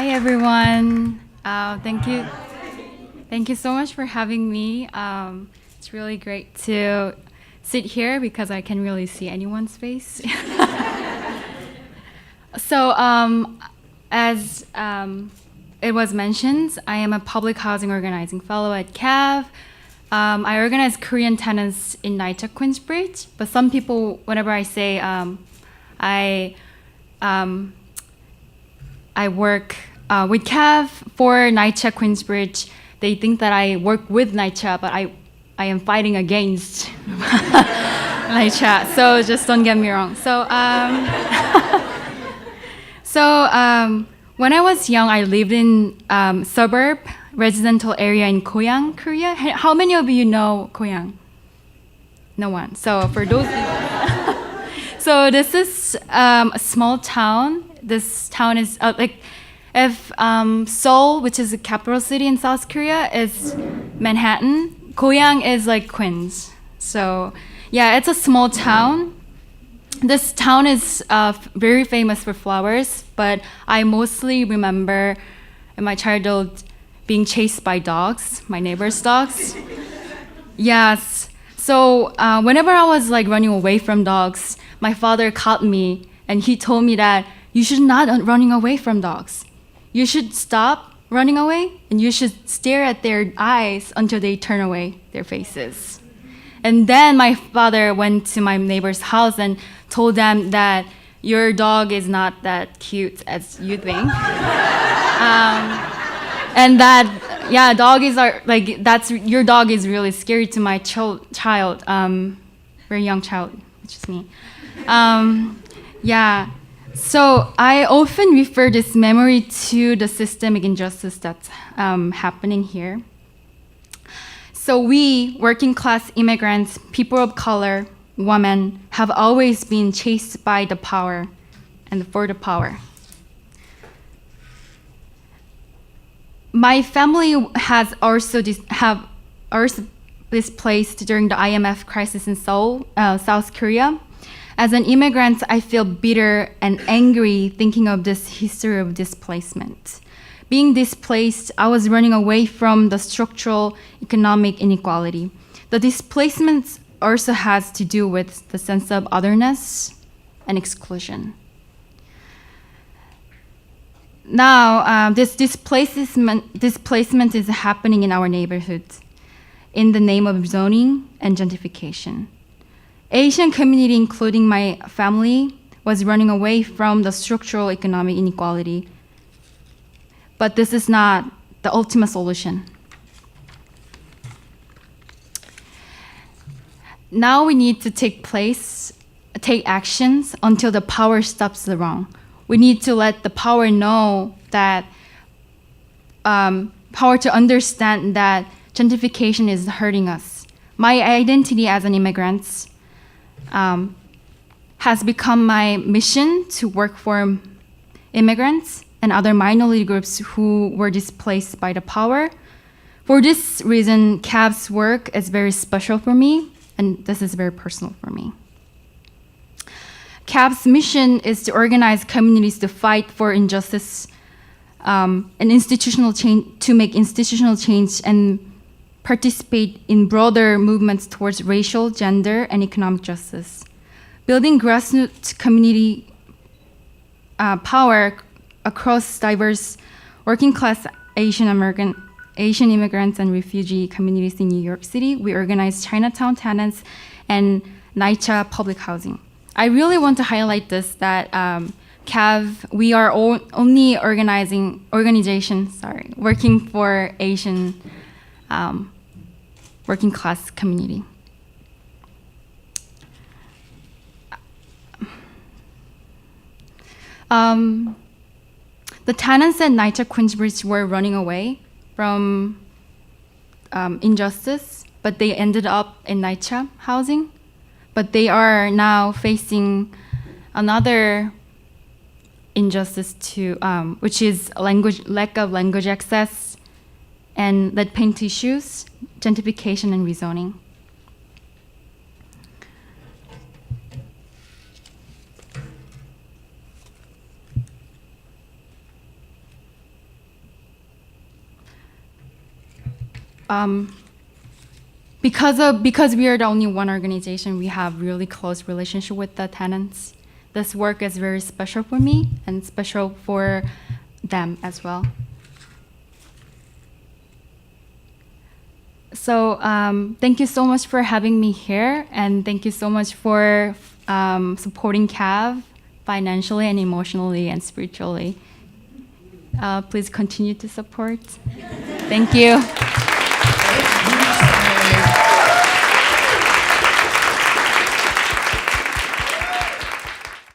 Hi everyone. Thank you so much for having me. It's really great to sit here because I can really see anyone's face. So, as it was mentioned, I am a public housing organizing fellow at CAAAV. I organize Korean tenants in NYCHA Queensbridge, but some people, whenever I say I work with CAAAV for NYCHA Queensbridge, they think that I work with NYCHA, but I am fighting against NYCHA. So just don't get me wrong. When I was young, I lived in suburb residential area in Goyang, Korea. How many of you know Goyang? No one. So for those, so this is a small town. This town is if Seoul, which is the capital city in South Korea, is Manhattan, Goyang is like Queens. So yeah, it's a small town. This town is very famous for flowers, but I mostly remember in my childhood being chased by dogs, my neighbor's dogs. Yes. So whenever I was like running away from dogs, my father caught me and he told me that you should not running away from dogs. You should stop running away and you should stare at their eyes until they turn away their faces. And then my father went to my neighbor's house and told them that your dog is not that cute as you think. And that, yeah, doggies are like, your dog is really scary to my child, very young child, which is me. Yeah, so I often refer this memory to the systemic injustice that's happening here. So we, working class immigrants, people of color, women, have always been chased by the power and for the power. My family has also displaced during the IMF crisis in Seoul, South Korea. As an immigrant, I feel bitter and angry thinking of this history of displacement. Being displaced, I was running away from the structural economic inequality. The displacement also has to do with the sense of otherness and exclusion. Now, this displacement is happening in our neighborhoods in the name of zoning and gentrification. Asian community, including my family, was running away from the structural economic inequality. But this is not the ultimate solution. Now we need to take actions until the power stops the wrong. We need to let the power know that, power to understand that gentrification is hurting us. My identity as an immigrant has become my mission to work for immigrants and other minority groups who were displaced by the power. For this reason, CAAAV's work is very special for me, and this is very personal for me. CAAAV's mission is to organize communities to fight for injustice and institutional change, to make institutional change and participate in broader movements towards racial, gender, and economic justice. Building grassroots community power across diverse working class Asian immigrants and refugee communities in New York City, we organize Chinatown tenants and NYCHA public housing. I really want to highlight this, that CAAAV, we are only organization working for Asian working class community. The tenants at NYCHA Queensbridge were running away from injustice, but they ended up in NYCHA housing. But they are now facing another injustice too, which is lack of language access and lead paint issues, gentrification and rezoning. because we are the only one organization, we have really close relationship with the tenants. This work is very special for me and special for them as well. So thank you so much for having me here, and thank you so much for supporting CAAV financially and emotionally and spiritually. Please continue to support. Thank you.